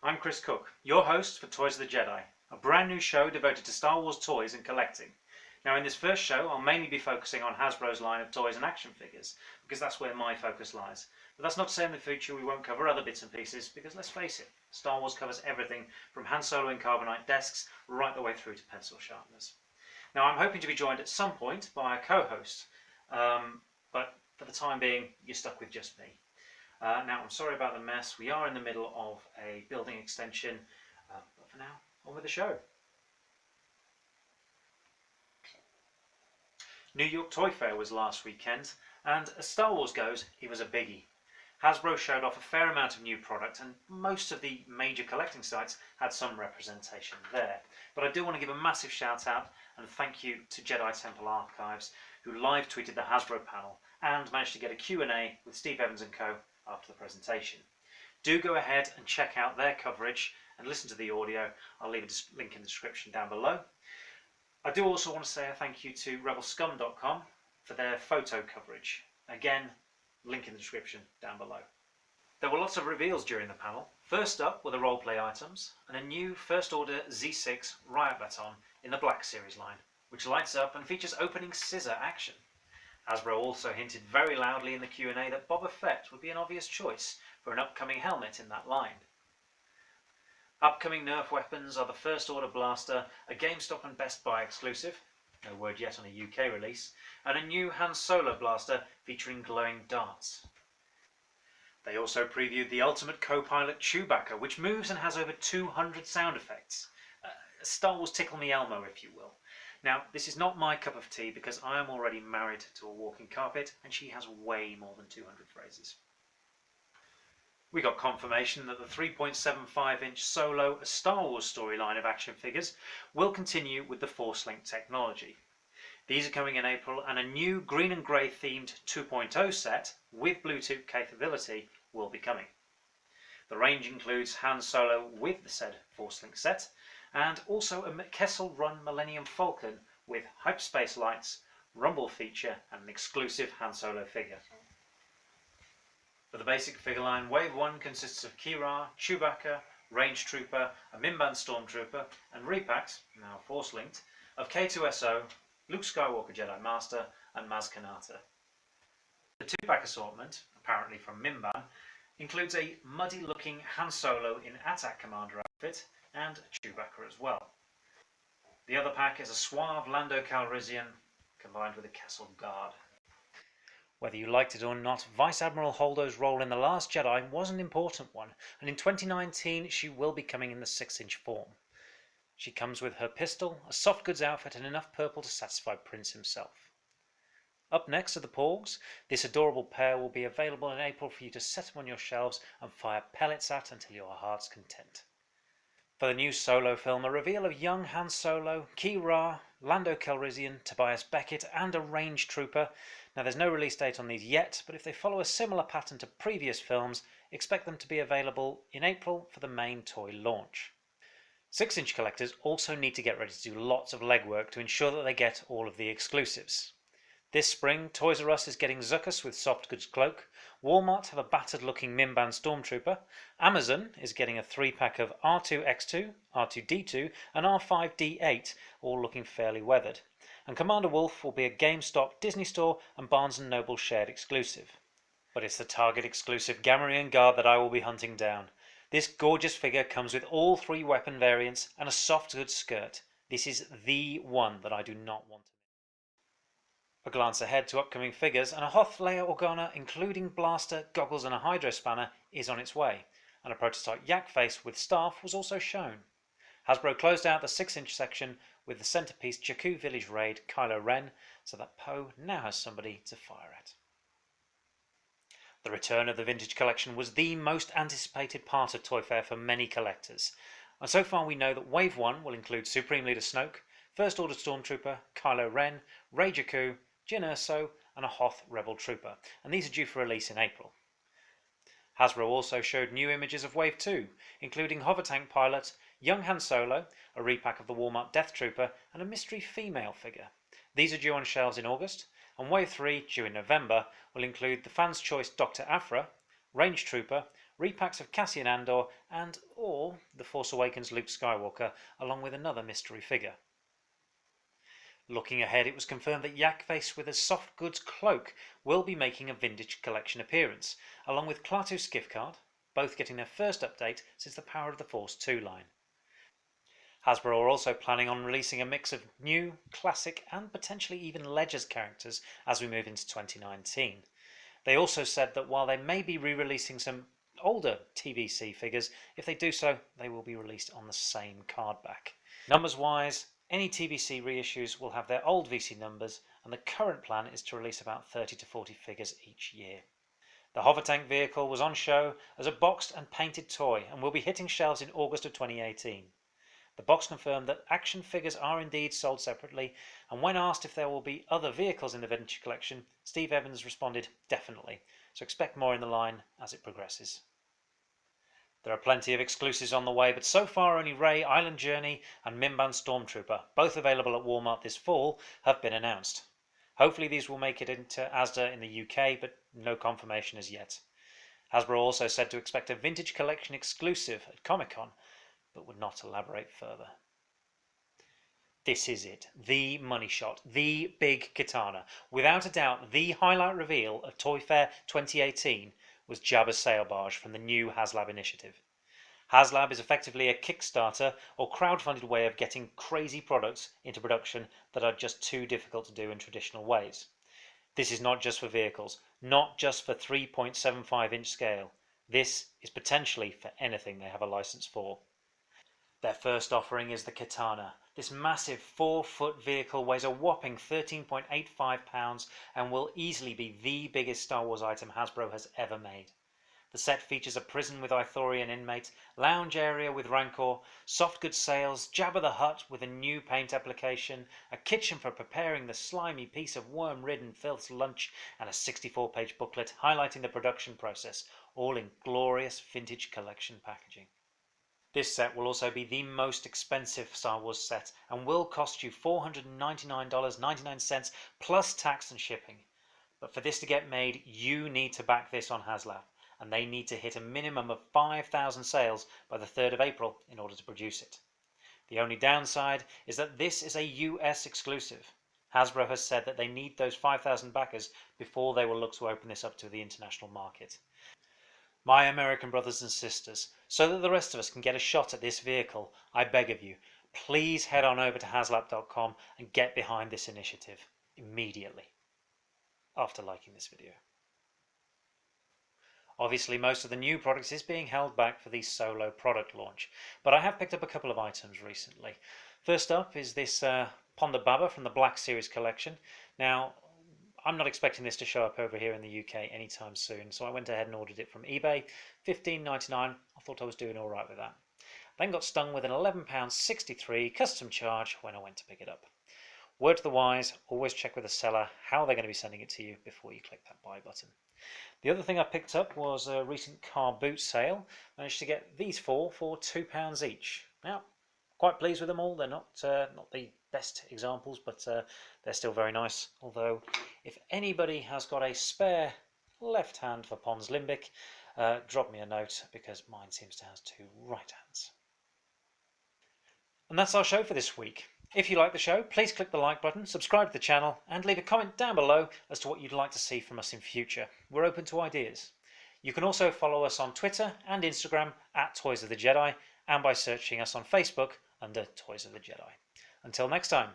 I'm Chris Cook, your host for Toys of the Jedi, a brand new show devoted to Star Wars toys and collecting. Now in this first show I'll mainly be focusing on Hasbro's line of toys and action figures, because that's where my focus lies. But that's not to say in the future we won't cover other bits and pieces, because let's face it, Star Wars covers everything from Han Solo and Carbonite desks right the way through to pencil sharpeners. Now I'm hoping to be joined at some point by a co-host, but for the time being you're stuck with just me. Now I'm sorry about the mess, we are in the middle of a building extension, but for now, on with the show. New York Toy Fair was last weekend, and as Star Wars goes, it was a biggie. Hasbro showed off a fair amount of new product, and most of the major collecting sites had some representation there. But I do want to give a massive shout out and thank you to Jedi Temple Archives, who live tweeted the Hasbro panel and managed to get a Q&A with Steve Evans and co after the presentation. Do go ahead and check out their coverage and listen to the audio. I'll leave a link in the description down below. I do also want to say a thank you to Rebelscum.com for their photo coverage. Again, link in the description down below. There were lots of reveals during the panel. First up were the roleplay items and a new First Order Z6 Riot Baton in the Black Series line, which lights up and features opening scissor action. Hasbro also hinted very loudly in the Q&A that Boba Fett would be an obvious choice for an upcoming helmet in that line. Upcoming Nerf weapons are the First Order Blaster, a GameStop and Best Buy exclusive, no word yet on a UK release, and a new Han Solo blaster featuring glowing darts. They also previewed the ultimate co-pilot Chewbacca, which moves and has over 200 sound effects. Star Wars Tickle Me Elmo, if you will. Now, this is not my cup of tea because I am already married to a walking carpet and she has way more than 200 phrases. We got confirmation that the 3.75-inch Solo, a Star Wars storyline of action figures, will continue with the Force-Link technology. These are coming in April, and a new green and grey themed 2.0 set with Bluetooth capability will be coming. The range includes Han Solo with the said Force-Link set, and also a Kessel Run Millennium Falcon with hyperspace lights, rumble feature, and an exclusive Han Solo figure. For the basic figure line, Wave 1 consists of Kira, Chewbacca, Range Trooper, a Mimban Stormtrooper, and repacks, now Force-linked, of K2SO, Luke Skywalker Jedi Master, and Maz Kanata. The two-pack assortment, apparently from Mimban, includes a muddy-looking Han Solo in AT-AT Commander outfit, and Chewbacca as well. The other pack is a suave Lando Calrissian, combined with a Kessel Guard. Whether you liked it or not, Vice Admiral Holdo's role in The Last Jedi was an important one, and in 2019 she will be coming in the 6-inch form. She comes with her pistol, a soft goods outfit, and enough purple to satisfy Prince himself. Up next are the Porgs. This adorable pair will be available in April for you to set them on your shelves and fire pellets at until your heart's content. For the new Solo film, a reveal of young Han Solo, Kira, Lando Calrissian, Tobias Beckett, and a Range Trooper. Now there's no release date on these yet, but if they follow a similar pattern to previous films, expect them to be available in April for the main toy launch. 6-inch collectors also need to get ready to do lots of legwork to ensure that they get all of the exclusives. This spring, Toys R Us is getting Zuckuss with Soft Goods Cloak, Walmart have a battered-looking Mimban Stormtrooper, Amazon is getting a 3-pack of R2-X2, R2-D2 and R5-D8, all looking fairly weathered, and Commander Wolf will be a GameStop, Disney Store and Barnes & Noble shared exclusive. But it's the Target exclusive Gamorrean Guard that I will be hunting down. This gorgeous figure comes with all 3 weapon variants and a soft goods skirt. This is the one that I do not want. A glance ahead to upcoming figures, and a Hoth Leia Organa including blaster, goggles and a Hydro Spanner is on its way, and a prototype Yak Face with staff was also shown. Hasbro closed out the 6-inch section with the centerpiece Jakku Village Raid Kylo Ren, so that Poe now has somebody to fire at. The return of the vintage collection was the most anticipated part of Toy Fair for many collectors, and so far we know that Wave 1 will include Supreme Leader Snoke, First Order Stormtrooper, Kylo Ren, Rey Jakku, Jyn Erso and a Hoth Rebel Trooper, and these are due for release in April. Hasbro also showed new images of Wave 2, including Hover Tank Pilot, young Han Solo, a repack of the Walmart Death Trooper, and a mystery female figure. These are due on shelves in August, and Wave 3, due in November, will include the Fans' Choice Dr. Aphra, Range Trooper, repacks of Cassian Andor, or The Force Awakens Luke Skywalker, along with another mystery figure. Looking ahead, it was confirmed that Yakface with a soft goods cloak will be making a vintage collection appearance, along with Klaatu Skiffcard, both getting their first update since the Power of the Force 2 line. Hasbro are also planning on releasing a mix of new, classic, and potentially even Legends characters as we move into 2019. They also said that while they may be re-releasing some older TVC figures, if they do so, they will be released on the same card back. Numbers-wise, any TVC reissues will have their old VC numbers, and the current plan is to release about 30 to 40 figures each year. The hover tank vehicle was on show as a boxed and painted toy and will be hitting shelves in August of 2018. The box confirmed that action figures are indeed sold separately, and when asked if there will be other vehicles in the vintage collection, Steve Evans responded, "Definitely, so expect more in the line as it progresses." There are plenty of exclusives on the way, but so far only Rey, Island Journey and Mimban Stormtrooper, both available at Walmart this fall, have been announced. Hopefully these will make it into Asda in the UK, but no confirmation as yet. Hasbro also said to expect a vintage collection exclusive at Comic-Con, but would not elaborate further. This is it, the money shot, the big katana. Without a doubt, the highlight reveal of Toy Fair 2018 was Jabba's sail barge from the new HasLab initiative. HasLab is effectively a Kickstarter or crowdfunded way of getting crazy products into production that are just too difficult to do in traditional ways. This is not just for vehicles, not just for 3.75-inch scale. This is potentially for anything they have a license for. Their first offering is the Katana. This massive 4-foot vehicle weighs a whopping 13.85 pounds and will easily be the biggest Star Wars item Hasbro has ever made. The set features a prison with Ithorian inmates, lounge area with Rancor, soft goods sales, Jabba the Hutt with a new paint application, a kitchen for preparing the slimy piece of worm-ridden filth's lunch, and a 64-page booklet highlighting the production process, all in glorious vintage collection packaging. This set will also be the most expensive Star Wars set and will cost you $499.99 plus tax and shipping. But for this to get made, you need to back this on HasLab, and they need to hit a minimum of 5,000 sales by the 3rd of April in order to produce it. The only downside is that this is a US exclusive. Hasbro has said that they need those 5,000 backers before they will look to open this up to the international market. My American brothers and sisters, so that the rest of us can get a shot at this vehicle, I beg of you, please head on over to HasLab.com and get behind this initiative immediately after liking this video. Obviously, most of the new products is being held back for the solo product launch, but I have picked up a couple of items recently. First up is this Ponda Baba from the Black Series collection. Now, I'm not expecting this to show up over here in the UK anytime soon, so I went ahead and ordered it from eBay, $15.99. I thought I was doing all right with that. Then got stung with an £11.63 custom charge when I went to pick it up. Word to the wise, always check with the seller how they're going to be sending it to you before you click that buy button. The other thing I picked up was a recent car boot sale. Managed to get these four for £2 each. Now, quite pleased with them all. They're not the best examples, but they're still very nice. Although, if anybody has got a spare left hand for Pons Limbic, drop me a note because mine seems to have 2 right hands. And that's our show for this week. If you like the show, please click the like button, subscribe to the channel, and leave a comment down below as to what you'd like to see from us in future. We're open to ideas. You can also follow us on Twitter and Instagram at Toys of the Jedi, and by searching us on Facebook under Toys of the Jedi. Until next time.